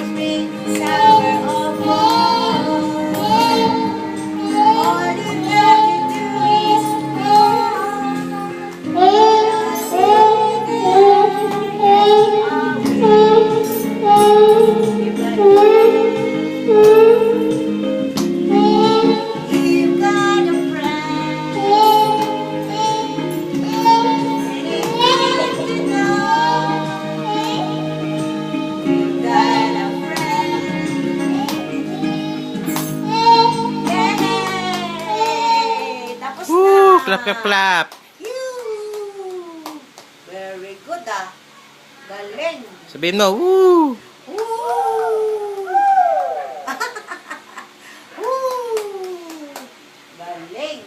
spring, summer, or fall. All you have to do is you've got a friend, and it's good to know you've got a friend. Yay! Tapos na! Woo! Clap, clap, clap. Yoo! Very good ah. Galing. Sabihin mo, woo! Woo! Woo! Galing.